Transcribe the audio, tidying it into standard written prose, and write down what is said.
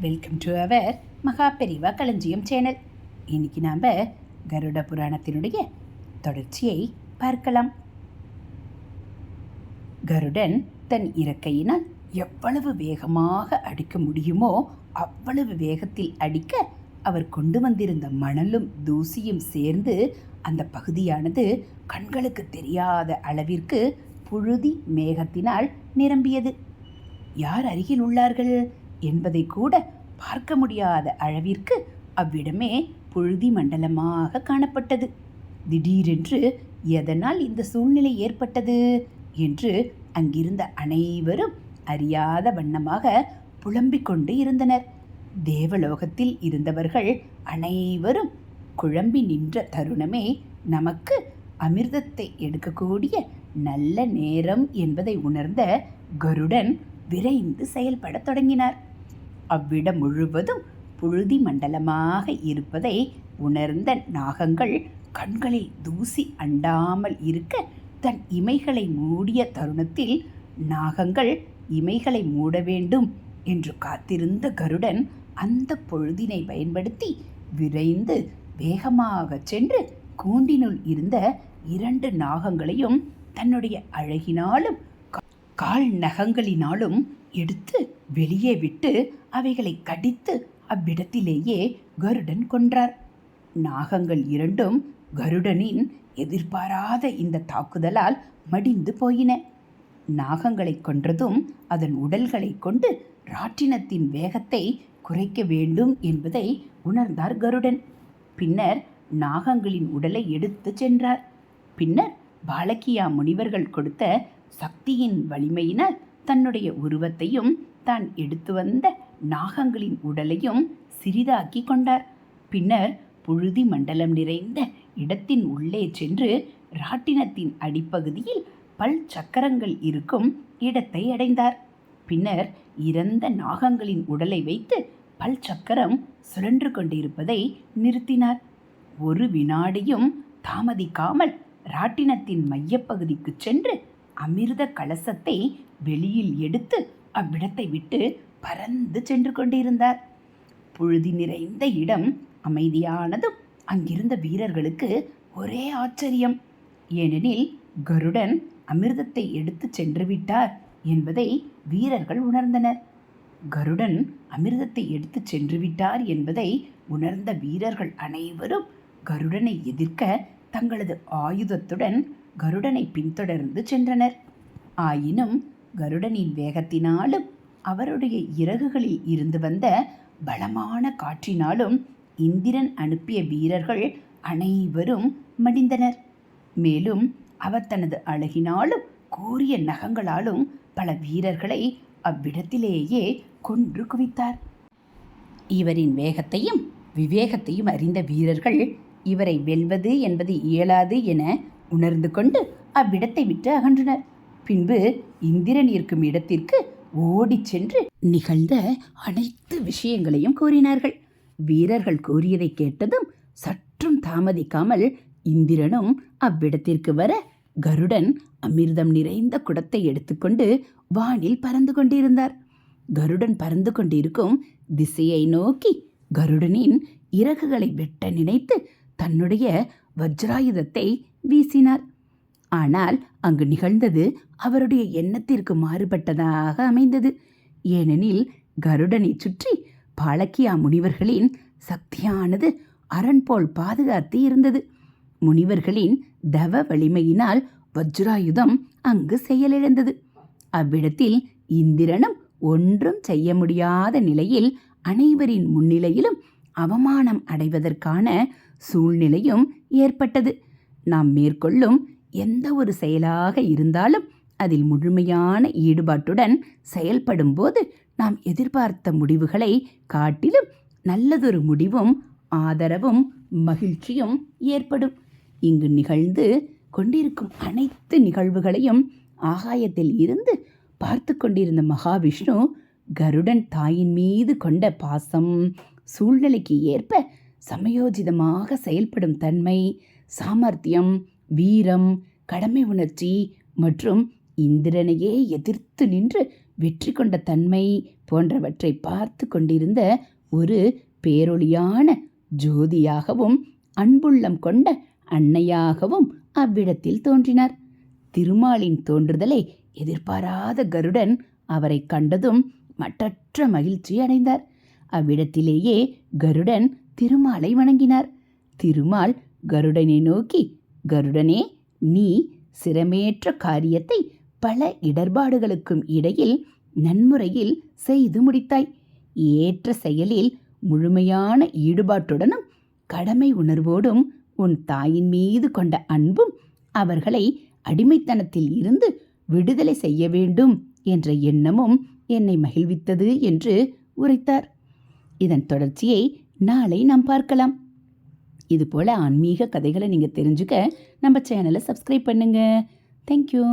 Welcome to our Maha Periyava களஞ்சியம் channel. இன்னைக்கு நாம் கருட புராணத்தினுடைய தொடர்ச்சியை பார்க்கலாம். கருடன் தன் இறக்கையினால் எவ்வளவு வேகமாக அடிக்க முடியுமோ அவ்வளவு வேகத்தில் அடிக்க அவர் கொண்டு வந்திருந்த மணலும் தூசியும் சேர்ந்து அந்த பகுதியானது கண்களுக்கு தெரியாத அளவிற்கு புழுதி மேகத்தினால் நிரம்பியது. யார் அருகில் உள்ளார்கள் என்பதை கூட பார்க்க முடியாத அளவிற்கு அவ்விடமே புழுதி மண்டலமாக காணப்பட்டது. திடீரென்று எதனால் இந்த சூழ்நிலை ஏற்பட்டது என்று அங்கிருந்த அனைவரும் அறியாத வண்ணமாக புலம்பிக் கொண்டு இருந்தனர். தேவலோகத்தில் இருந்தவர்கள் அனைவரும் குழம்பி நின்ற தருணமே நமக்கு அமிர்தத்தை எடுக்கக்கூடிய நல்ல நேரம் என்பதை உணர்ந்த கருடன் விரைந்து செயல்பட தொடங்கினார். அவ்விடம் முழுவதும் புழுதி மண்டலமாக இருப்பதை உணர்ந்த நாகங்கள் கண்களில் தூசி அண்டாமல் இருக்க தன் இமைகளை மூடிய தருணத்தில் நாகங்கள் இமைகளை மூட வேண்டும் என்று காத்திருந்த கருடன் அந்த பொழுதினை பயன்படுத்தி விரைந்து வேகமாக சென்று கூண்டினுள் இருந்த 2 நாகங்களையும் தன்னுடைய அழகினாலும் கால் நகங்களினாலும் எடுத்து வெளியே விட்டு அவைகளை கடித்து அவ்விடத்திலேயே கருடன் கொன்றார். நாகங்கள் 2ம் கருடனின் எதிர்பாராத இந்த தாக்குதலால் மடிந்து போயின. நாகங்களை கொன்றதும் அதன் உடல்களை கொண்டு ராட்டினத்தின் வேகத்தை குறைக்க வேண்டும் என்பதை உணர்ந்தார் கருடன். பின்னர் நாகங்களின் உடலை எடுத்து சென்றார். பின்னர் பாலகியா முனிவர்கள் கொடுத்த சக்தியின் வலிமையினால் தன்னுடைய உருவத்தையும் தான் எடுத்து வந்த நாகங்களின் உடலையும் சிறிதாக்கி கொண்டார். பின்னர் புழுதி மண்டலம் நிறைந்த இடத்தின் உள்ளே சென்று ராட்டினத்தின் அடிப்பகுதியில் பல் சக்கரங்கள் இருக்கும் இடத்தை அடைந்தார். பின்னர் இறந்த நாகங்களின் உடலை வைத்து பல் சக்கரம் சுழன்று கொண்டிருப்பதை நிறுத்தினார். ஒரு வினாடியும் தாமதிக்காமல் ராட்டினத்தின் மையப்பகுதிக்கு சென்று அமிர்த கலசத்தை வெளியில் எடுத்து அவ்விடத்தை விட்டு பறந்து சென்று கொண்டிருந்தார். புழுதி நிறைந்த இடம் அமைதியானதும் அங்கிருந்த வீரர்களுக்கு ஒரே ஆச்சரியம். ஏனெனில் கருடன் அமிர்தத்தை எடுத்து சென்று விட்டார் என்பதை வீரர்கள் உணர்ந்தனர். கருடன் அமிர்தத்தை எடுத்து சென்று விட்டார் என்பதை உணர்ந்த வீரர்கள் அனைவரும் கருடனை எதிர்க்க தங்களது ஆயுதத்துடன் கருடனை பின்தொடர்ந்து சென்றனர். ஆயினும் கருடனின் வேகத்தினாலும் அவருடைய இறகுகளில் இருந்து வந்த பலமான காற்றினாலும் இந்திரன் அனுப்பிய வீரர்கள் அனைவரும் மடிந்தனர். மேலும் அவர் தனது அழகினாலும் கூரிய நகங்களாலும் பல வீரர்களை அவ்விடத்திலேயே கொன்று குவித்தார். இவரின் வேகத்தையும் விவேகத்தையும் அறிந்த வீரர்கள் இவரை வெல்வது என்பது இயலாது என உணர்ந்து கொண்டு அவ்விடத்தை விட்டு அகன்றனர். பின்பு இந்திரன் இருக்கும் இடத்திற்கு ஓடிச் சென்று நிகழ்ந்த அனைத்து விஷயங்களையும் கூறினார்கள். வீரர்கள் கூறியதை கேட்டதும் சற்றும் தாமதிக்காமல் இந்திரனும் அவ்விடத்திற்கு வர கருடன் அமிர்தம் நிறைந்த குடத்தை எடுத்துக்கொண்டு வானில் பறந்து கொண்டிருந்தார். கருடன் பறந்து கொண்டிருக்கும் திசையை நோக்கி கருடனின் இறகுகளை வெட்ட நினைத்து தன்னுடைய வஜ்ராயுதத்தை வீசினார். ஆனால் அங்கு நிகழ்ந்தது அவருடைய எண்ணத்திற்கு மாறுபட்டதாக அமைந்தது. ஏனெனில் கருடனை சுற்றி பாலக்கியா முனிவர்களின் சக்தியானது அரண் போல் பாதுகாத்து இருந்தது. முனிவர்களின் தவ வலிமையினால் வஜ்ராயுதம் அங்கு செயலிழந்தது. அவ்விடத்தில் இந்திரனும் ஒன்றும் செய்ய முடியாத நிலையில் அனைவரின் முன்னிலையிலும் அவமானம் அடைவதற்கான சூழ்நிலையும் ஏற்பட்டது. நாம் மேற்கொள்ளும் எந்த ஒரு செயலாக இருந்தாலும் அதில் முழுமையான ஈடுபாட்டுடன் செயல்படும் போது நாம் எதிர்பார்த்த முடிவுகளை காட்டிலும் நல்லதொரு முடிவும் ஆதரவும் மகிழ்ச்சியும் ஏற்படும். இங்கு நிகழ்ந்து கொண்டிருக்கும் அனைத்து நிகழ்வுகளையும் ஆகாயத்தில் இருந்து பார்த்து கொண்டிருந்த மகாவிஷ்ணு கருடன் தாயின் மீது கொண்ட பாசம், சூழ்நிலைக்கு ஏற்ப சமயோஜிதமாக செயல்படும் தன்மை, சாமர்த்தியம், வீரம், கடமை உணர்ச்சி மற்றும் இந்திரனையே எதிர்த்து நின்று வெற்றி கொண்ட தன்மை போன்றவற்றை பார்த்து கொண்டிருந்த ஒரு பேரொளியான ஜோதியாகவும் அன்புள்ளம் கொண்ட அன்னையாகவும் அவ்விடத்தில் தோன்றினார். திருமாலின் தோன்றுதலை எதிர்பாராத கருடன் அவரை கண்டதும் மட்டற்ற மகிழ்ச்சி அடைந்தார். அவ்விடத்திலேயே கருடன் திருமாலை வணங்கினார். திருமால் கருடனை நோக்கி, கருடனே, நீ சிரமேற்ற காரியத்தை பல இடர்பாடுகளுக்கும் இடையில் நன்முறையில் செய்து முடித்தாய். ஏற்ற செயலில் முழுமையான ஈடுபாட்டுடனும் கடமை உணர்வோடும் உன் தாயின் மீது கொண்ட அன்பும் அவர்களை அடிமைத்தனத்தில் இருந்து விடுதலை செய்ய வேண்டும் என்ற எண்ணமும் என்னை மகிழ்வித்தது என்று உரைத்தார். இதன் தொடர்ச்சியை நாளை நாம் பார்க்கலாம். இதுபோல் ஆன்மீக கதைகளை நீங்கள் தெரிஞ்சுக்க நம்ம சேனலை சப்ஸ்கிரைப் பண்ணுங்கள். தேங்க்யூ.